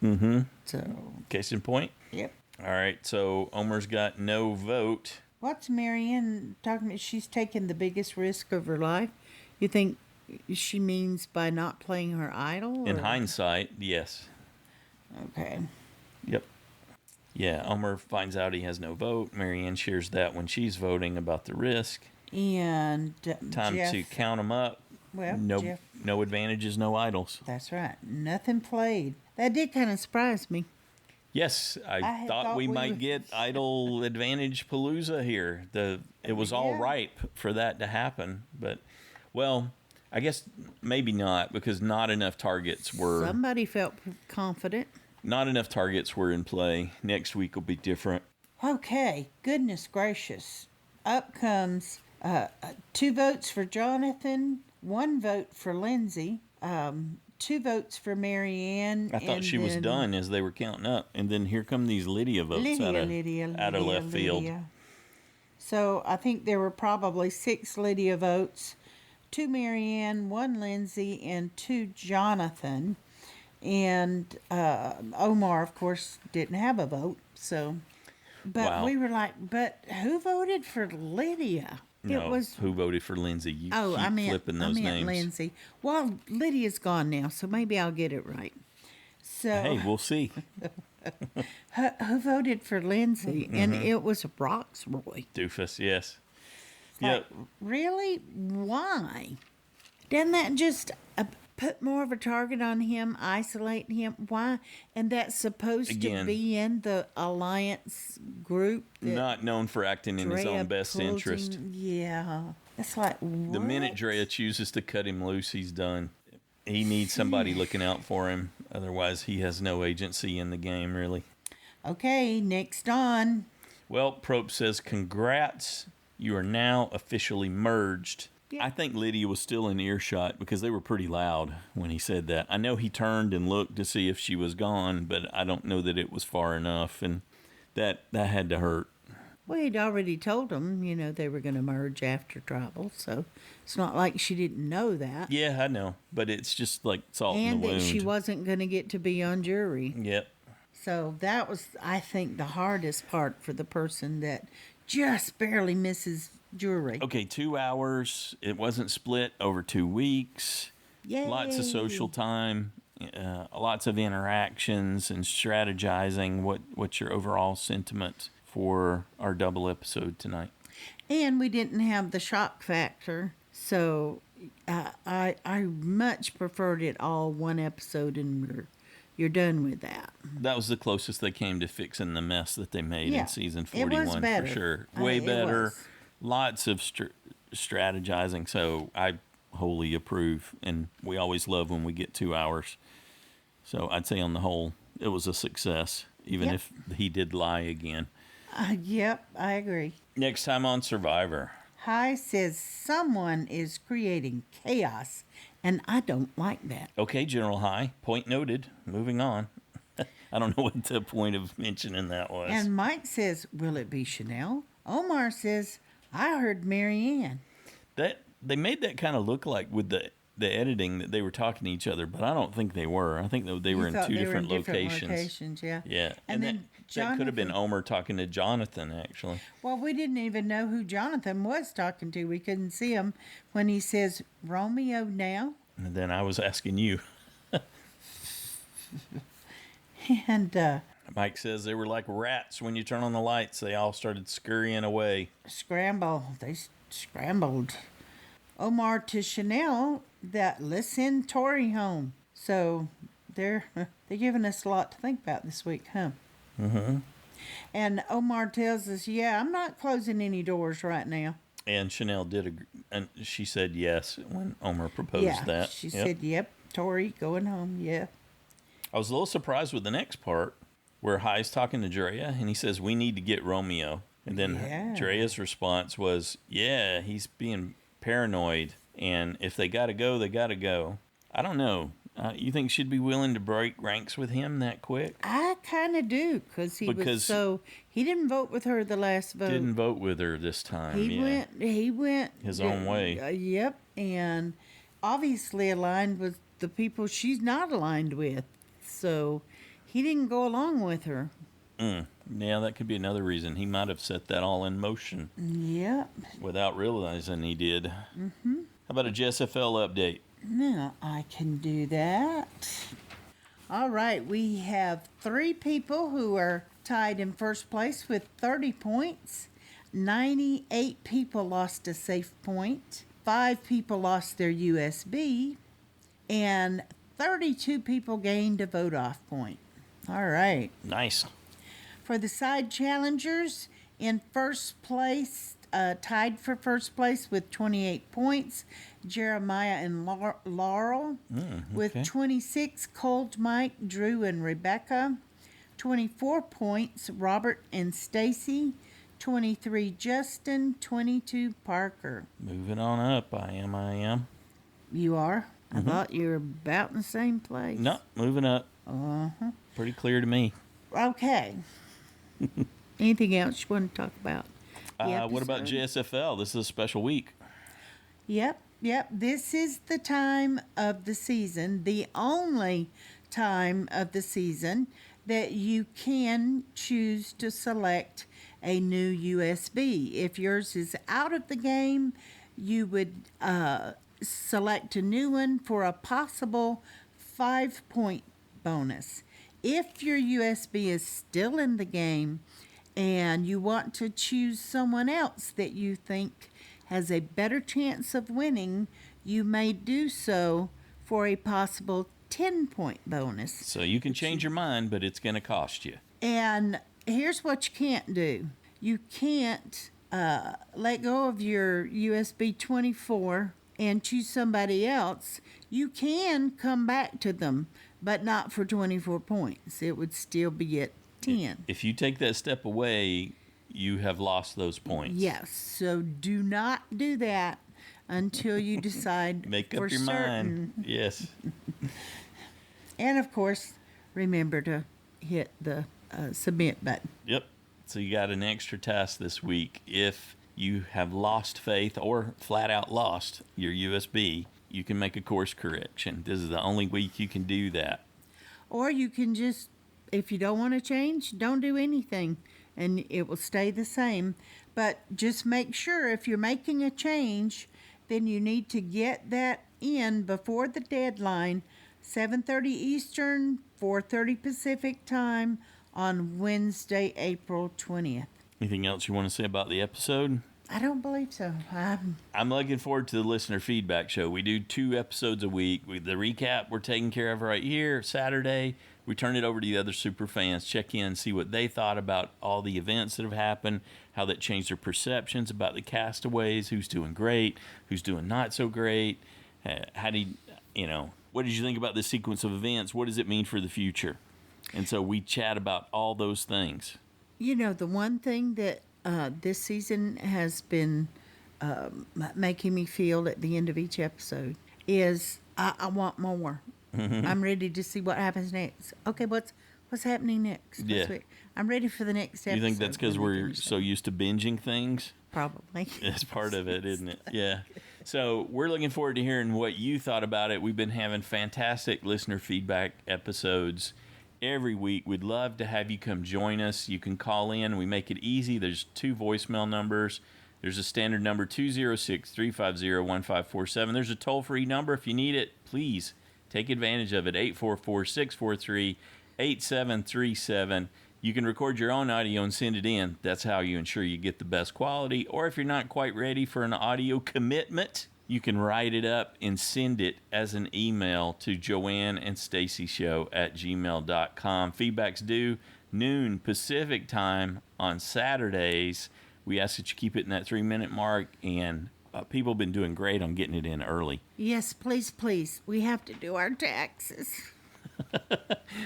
Mm-hmm. So. Case in point? Yep. All right, so Omar's got no vote. What's Maryanne talking about? She's taking the biggest risk of her life. You think she means by not playing her idol? In hindsight, yes. Okay. Yep. Yeah, Omar finds out he has no vote. Maryanne shares that when she's voting about the risk. And time Jeff, to count them up. Well, no advantages, no idols. That's right. Nothing played. That did kind of surprise me. Yes, I thought we might get idol advantage palooza here. It was all ripe for that to happen, but well, I guess maybe not, because not enough targets were. Somebody felt confident. Not enough targets were in play. Next week will be different. Okay, goodness gracious. Up comes 2 votes for Jonathan, 1 vote for Lindsay, 2 votes for Maryanne. I thought she was done as they were counting up. And then here come these Lydia votes out of left field. So I think there were probably 6 Lydia votes, 2 Maryanne, 1 Lindsay, and 2 Jonathan. And Omar, of course, didn't have a vote. So, but we were like, but who voted for Lydia? No, who voted for Lindsay? You keep flipping those names. Lindsay. Well, Lydia's gone now, so maybe I'll get it right. So hey, we'll see. who voted for Lindsay? And it was Rocksroy. Doofus, yes. Like, really? Why? Doesn't that just put more of a target on him, isolate him? Why? And that's supposed to be in the alliance group. Not known for acting in his own best interest. Yeah. It's like, what? The minute Drea chooses to cut him loose, he's done. He needs somebody looking out for him. Otherwise, he has no agency in the game, really. Okay, next on. Well, Probst says, congrats. You are now officially merged. Yeah. I think Lydia was still in earshot because they were pretty loud when he said that. I know he turned and looked to see if she was gone, but I don't know that it was far enough, and that had to hurt. Well, he'd already told them, they were going to merge after Tribal, so it's not like she didn't know that. Yeah, I know, but it's just like salt in the wound. And that she wasn't going to get to be on jury. Yep. So that was, I think, the hardest part for the person that just barely misses jury. Okay, 2 hours. It wasn't split over 2 weeks. Yay. Lots of social time, lots of interactions and strategizing. What's your overall sentiment for our double episode tonight? And we didn't have the shock factor, so I much preferred it all one episode and you're done with that. That was the closest they came to fixing the mess that they made in season 41. It was better. For sure. Way better. Lots of strategizing, so I wholly approve, and we always love when we get 2 hours. So I'd say on the whole, it was a success, even if he did lie again. Yep, I agree. Next time on Survivor. Hi says someone is creating chaos, and I don't like that. Okay, General High. Point noted. Moving on. I don't know what the point of mentioning that was. And Mike says, will it be Chanelle? Omar says, I heard Maryanne. That they made that kind of look like with the the editing that they were talking to each other, but I don't think they were. I think they were in thought two they were different in different locations. locations, yeah. Yeah, And that, then that could have been Jonathan- Omar talking to Jonathan, actually. Well, we didn't even know who Jonathan was talking to. We couldn't see him when he says Romeo now. And then I was asking you. And Mike says they were like rats when you turn on the lights. They all started scurrying away. They scrambled. Omar to Chanelle that let's send Tori home. So they're giving us a lot to think about this week, huh? Mm-hmm. And Omar tells us, yeah, I'm not closing any doors right now. And Chanelle did agree, and she said yes when Omar proposed that. She said, yep, Tori going home, yeah. I was a little surprised with the next part where High's talking to Drea, and he says, we need to get Romeo. And then Drea's response was, yeah, he's being paranoid, and if they got to go, they got to go. I don't know. You think she'd be willing to break ranks with him that quick? I kind of do, because he didn't vote with her the last vote. Didn't vote with her this time. He went his own way. Yep, and obviously aligned with the people she's not aligned with. So he didn't go along with her. Yeah, that could be another reason. He might have set that all in motion. Yep. Without realizing he did. Mm-hmm. How about a JSFL update? Now I can do that. All right, we have 3 people who are tied in first place with 30 points. 98 people lost a safe point. 5 people lost their USB. And 32 people gained a vote-off point. All right. Nice. For the side challengers, in first place, tied for first place with 28 points, Jeremiah and Laurel. With 26, Cold Mike, Drew, and Rebecca. 24 points, Robert and Stacy. 23, Justin. 22, Parker. Moving on up, I am. You are? I thought you were about in the same place. No, moving up. Pretty clear to me. Okay. Anything else you want to talk about? What about JSFL? This is a special week. Yep. This is the time of the season, the only time of the season that you can choose to select a new USB. If yours is out of the game, you would select a new one for a possible 5-point bonus. If your USB is still in the game and you want to choose someone else that you think has a better chance of winning, you may do so for a possible 10-point bonus. So you can change your mind, but it's going to cost you. And here's what you can't do. You can't let go of your USB 24 and choose somebody else. You can come back to them, but not for 24 points. It would still be at 10. If you take that step away, you have lost those points. Yes, so do not do that until you decide Make for up your certain. mind. Yes. And of course, remember to hit the submit button. Yep. So you got an extra task this week. If you have lost faith or flat out lost your USB, you can make a course correction. This is the only week you can do that. Or you can just, if you don't want to change, don't do anything and it will stay the same. But just make sure if you're making a change, then you need to get that in before the deadline, 7:30 Eastern, 4:30 Pacific time on Wednesday, April 20th. Anything else you want to say about the episode? I don't believe so. I'm looking forward to the listener feedback show. We do 2 episodes a week. The recap we're taking care of right here, Saturday. We turn it over to the other super fans, check in, see what they thought about all the events that have happened, how that changed their perceptions about the castaways, who's doing great, who's doing not so great. What did you think about this sequence of events? What does it mean for the future? And so we chat about all those things. You know, the one thing that this season has been making me feel at the end of each episode is I want more. I'm ready to see what happens next. Okay, what's happening next? Yeah. I'm ready for the next episode. You think that's because we're so used to binging things? Probably. That's part of it, isn't it? Yeah. So we're looking forward to hearing what you thought about it. We've been having fantastic listener feedback episodes every week. We'd love to have you come join us. You can call in. We make it easy. There's 2 voicemail numbers. There's a standard number, 206-350-1547. There's a toll-free number. If you need it, please take advantage of it, 844-643-8737. You can record your own audio and send it in. That's how you ensure you get the best quality. Or if you're not quite ready for an audio commitment, you can write it up and send it as an email to joanneandstacyshow@gmail.com. Feedback's due noon Pacific time on Saturdays. We ask that you keep it in that 3-minute mark, and people have been doing great on getting it in early. Yes, please, please. We have to do our taxes.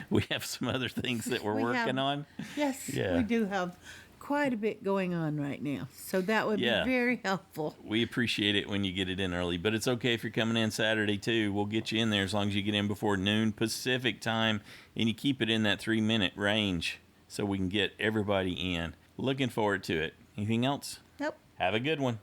We have some other things that we're working on. Yes, Yeah. we do have quite a bit going on right now. So that would be very helpful. We appreciate it when you get it in early, but it's okay if you're coming in Saturday too. We'll get you in there as long as you get in before noon Pacific time and you keep it in that 3-minute range so we can get everybody in. Looking forward to it. Anything else? Nope. Have a good one.